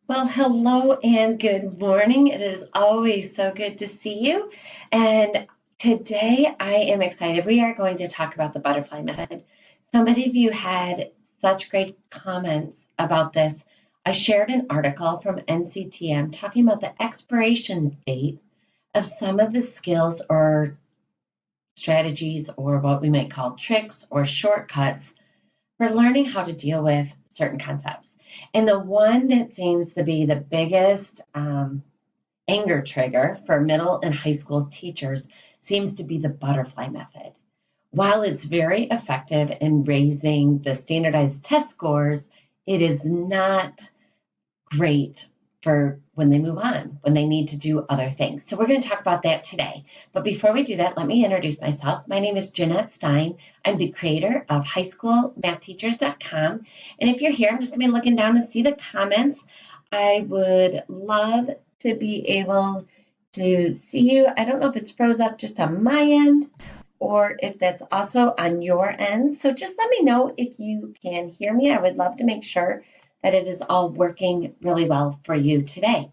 Well, hello and good morning. It is always so good to see you. And today I am excited. We are going to talk about the butterfly method. So many of you had such great comments about this. I shared an article from NCTM talking about the expiration date of some of the skills or strategies, or what we might call tricks or shortcuts for learning how to deal with certain concepts. And the one that seems to be the biggest anger trigger for middle and high school teachers seems to be the butterfly method. While it's very effective in raising the standardized test scores, it is not great for when they move on, when they need to do other things. So we're going to talk about that today. But before we do that, let me introduce myself. My name is Jeanette Stein. I'm the creator of highschoolmathteachers.com. And if you're here, I'm just going to be looking down to see the comments. I would love to be able to see you. I don't know if it's froze up just on my end or if that's also on your end. So just let me know if you can hear me. I would love to make sure that it is all working really well for you today.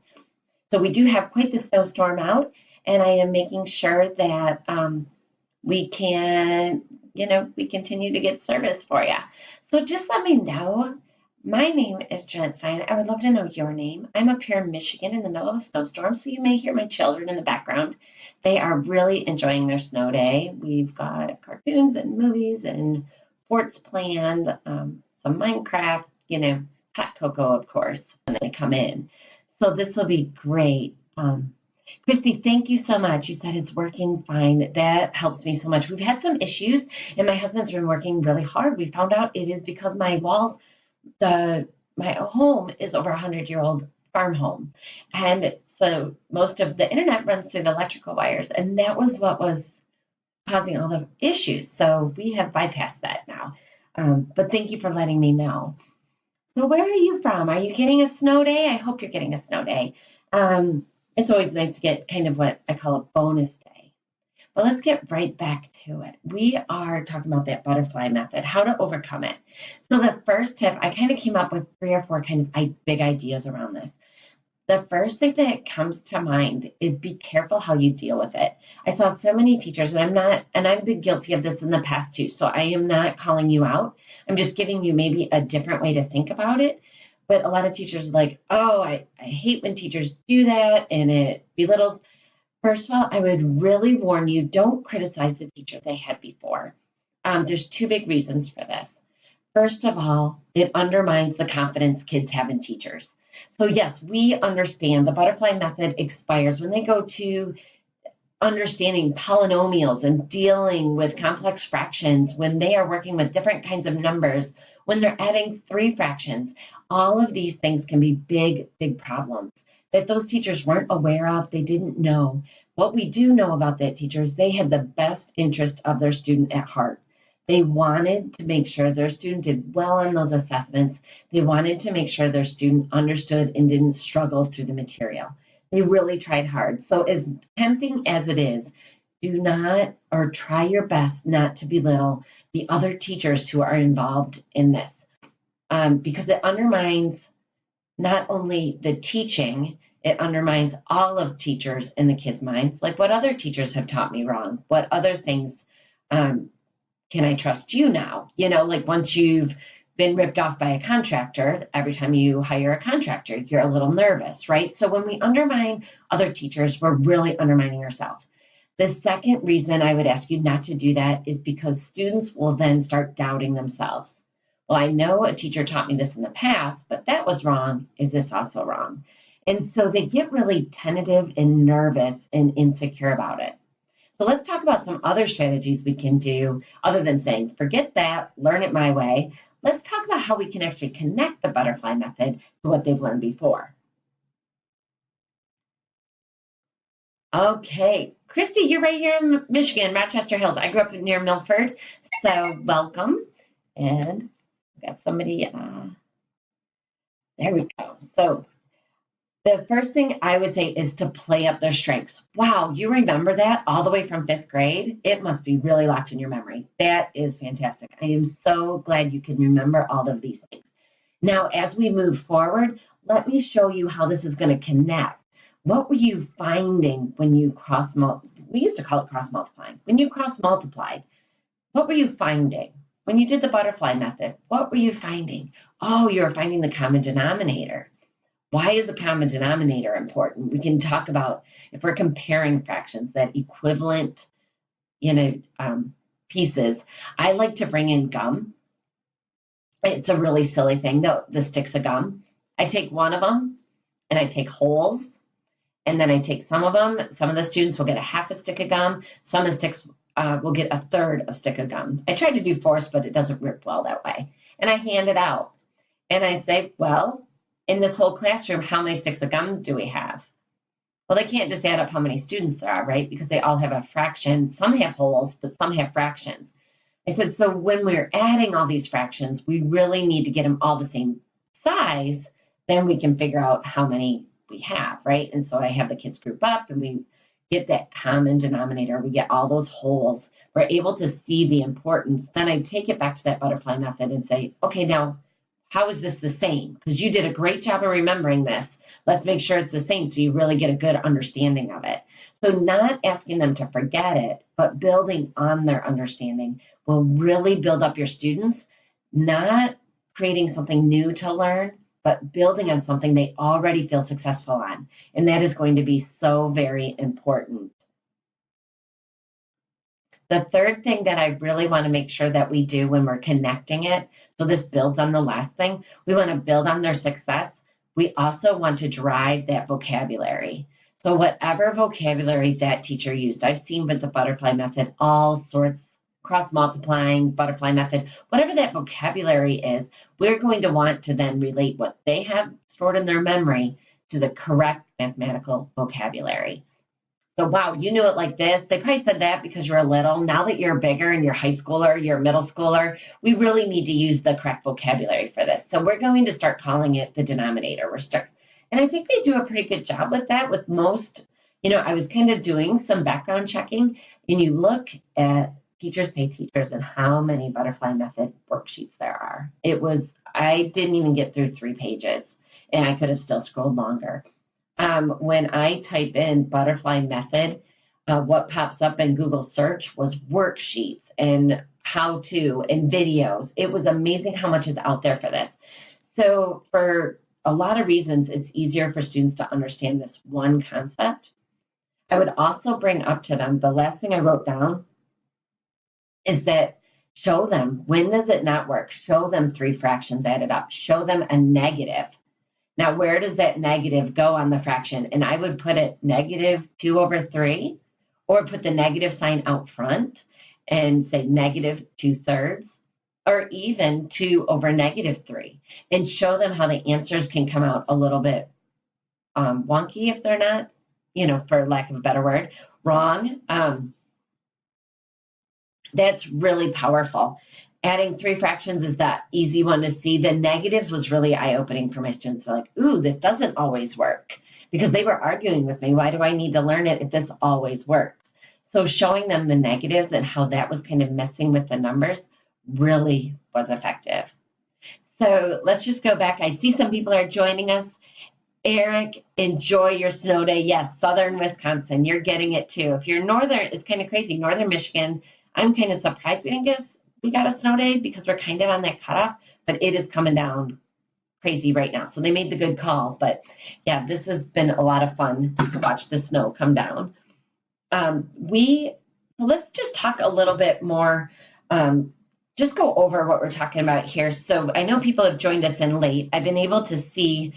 So we do have quite the snowstorm out, and I am making sure that we can, we continue to get service for you. So just let me know. My name is Jeanette Stein. I would love to know your name. I'm up here in Michigan in the middle of a snowstorm, so you may hear my children in the background. They are really enjoying their snow day. We've got cartoons and movies and sports planned, some Minecraft, hot cocoa, of course, when they come in. So this will be great. Christy, thank you so much. You said it's working fine. That helps me so much. We've had some issues, and my husband's been working really hard. We found out it is because my walls, my home is over 100-year-old farm home, and so most of the internet runs through the electrical wires, and that was what was causing all the issues. So we have bypassed that now. But thank you for letting me know. So where are you from? Are you getting a snow day? I hope you're getting a snow day. It's always nice to get kind of what I call a bonus day. But let's get right back to it. We are talking about that butterfly method, how to overcome it. So the first tip, I kind of came up with 3 or 4 kind of big ideas around this. The first thing that comes to mind is be careful how you deal with it. I saw so many teachers, and I've been guilty of this in the past too, so I am not calling you out. I'm just giving you maybe a different way to think about it. But a lot of teachers are like, oh, I hate when teachers do that and it belittles. First of all, I would really warn you, don't criticize the teacher they had before. There's 2 big reasons for this. First of all, it undermines the confidence kids have in teachers. So yes, we understand the butterfly method expires when they go to understanding polynomials and dealing with complex fractions, when they are working with different kinds of numbers, when they're adding 3 fractions. All of these things can be big, big problems that those teachers weren't aware of. They didn't know. What we do know about that teacher is they had the best interest of their student at heart. They wanted to make sure their student did well on those assessments. They wanted to make sure their student understood and didn't struggle through the material. They really tried hard. So as tempting as it is, do not, or try your best not to belittle the other teachers who are involved in this, because it undermines not only the teaching, it undermines all of teachers in the kids' minds. Like, what other teachers have taught me wrong? What other things can I trust you now? Like once you've been ripped off by a contractor, every time you hire a contractor, you're a little nervous, right? So when we undermine other teachers, we're really undermining ourselves. The second reason I would ask you not to do that is because students will then start doubting themselves. Well, I know a teacher taught me this in the past, but that was wrong. Is this also wrong? And so they get really tentative and nervous and insecure about it. So let's talk about some other strategies we can do other than saying, forget that, learn it my way. Let's talk about how we can actually connect the butterfly method to what they've learned before. Okay, Christy, you're right here in Michigan, Rochester Hills. I grew up near Milford, so welcome. And we got somebody, there we go. So the first thing I would say is to play up their strengths. Wow, you remember that all the way from 5th grade? It must be really locked in your memory. That is fantastic. I am so glad you can remember all of these things. Now, as we move forward, let me show you how this is going to connect. What were you finding when you we used to call it cross multiplying. When you cross multiplied, what were you finding? When you did the butterfly method, what were you finding? Oh, you were finding the common denominator. Why is the common denominator important? We can talk about if we're comparing fractions, that equivalent, pieces. I like to bring in gum. It's a really silly thing, though, the sticks of gum. I take one of them and I take holes, and then I take some of them. Some of the students will get a half a stick of gum. Some of the sticks will get a third of stick of gum. I try to do force, but it doesn't work well that way. And I hand it out. And I say, well, in this whole classroom, how many sticks of gum do we have? Well, they can't just add up how many students there are, right? Because they all have a fraction. Some have wholes, but some have fractions. I said, so when we're adding all these fractions, we really need to get them all the same size. Then we can figure out how many we have, right? And so I have the kids group up and we get that common denominator. We get all those wholes. We're able to see the importance. Then I take it back to that butterfly method and say, okay, now, how is this the same? Because you did a great job of remembering this. Let's make sure it's the same so you really get a good understanding of it. So not asking them to forget it, but building on their understanding will really build up your students, not creating something new to learn, but building on something they already feel successful on. And that is going to be so very important. The third thing that I really want to make sure that we do when we're connecting it, so this builds on the last thing, we want to build on their success. We also want to drive that vocabulary. So whatever vocabulary that teacher used, I've seen with the butterfly method, all sorts, cross multiplying, butterfly method, whatever that vocabulary is, we're going to want to then relate what they have stored in their memory to the correct mathematical vocabulary. So, wow, you knew it like this. They probably said that because you were little. Now that you're bigger and you're high schooler, you're middle schooler, we really need to use the correct vocabulary for this. So we're going to start calling it the denominator. And I think they do a pretty good job with that with most, I was kind of doing some background checking, and you look at Teachers Pay Teachers and how many butterfly method worksheets there are. I didn't even get through 3 pages, and I could have still scrolled longer. When I type in butterfly method, what pops up in Google search was worksheets and how to and videos. It was amazing how much is out there for this. So for a lot of reasons, it's easier for students to understand this one concept. I would also bring up to them, the last thing I wrote down is that show them, when does it not work? Show them 3 fractions added up. Show them a negative. Now, where does that negative go on the fraction? And I would put it -2/3, or put the negative sign out front and say -2/3, or even 2/-3, and show them how the answers can come out a little bit wonky if they're not, for lack of a better word, wrong. That's really powerful. Adding 3 fractions is that easy one to see. The negatives was really eye-opening for my students. They're like, ooh, this doesn't always work. Because they were arguing with me, why do I need to learn it if this always works? So showing them the negatives and how that was kind of messing with the numbers really was effective. So let's just go back. I see some people are joining us. Eric, enjoy your snow day. Yes, southern Wisconsin, you're getting it too. If you're northern, it's kind of crazy. Northern Michigan, I'm kind of surprised we got a snow day because we're kind of on that cutoff, but it is coming down crazy right now. So they made the good call. But yeah, this has been a lot of fun to watch the snow come down. So let's just talk a little bit more, just go over what we're talking about here. So I know people have joined us in late. I've been able to see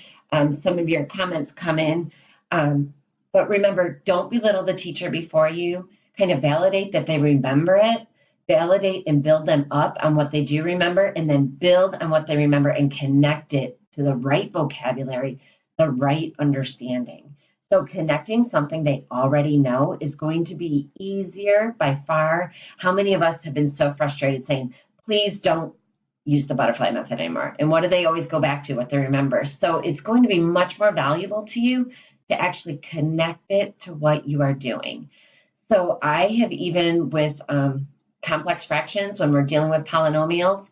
some of your comments come in. But remember, don't belittle the teacher before you. Kind of validate that they remember it. Validate and build them up on what they do remember, and then build on what they remember and connect it to the right vocabulary, the right understanding. So connecting something they already know is going to be easier by far. How many of us have been so frustrated saying, please don't use the butterfly method anymore? And what do they always go back to? What they remember. So it's going to be much more valuable to you to actually connect it to what you are doing. So I have, even with complex fractions, when we're dealing with polynomials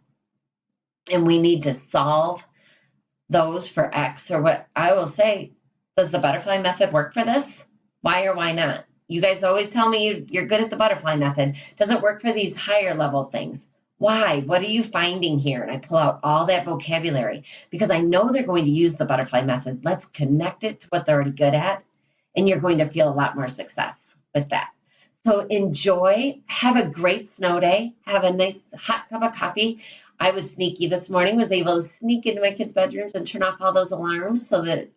and we need to solve those for X, or what I will say, does the butterfly method work for this? Why or why not? You guys always tell me you're good at the butterfly method. Does it work for these higher level things? Why? What are you finding here? And I pull out all that vocabulary because I know they're going to use the butterfly method. Let's connect it to what they're already good at, and you're going to feel a lot more success with that. So enjoy, have a great snow day, have a nice hot cup of coffee. I was sneaky this morning, was able to sneak into my kids' bedrooms and turn off all those alarms so that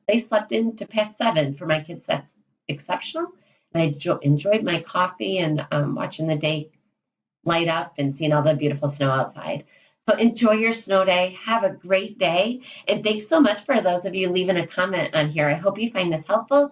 they slept into past 7 for my kids. That's exceptional. And I enjoyed my coffee and watching the day light up and seeing all the beautiful snow outside. So enjoy your snow day. Have a great day. And thanks so much for those of you leaving a comment on here. I hope you find this helpful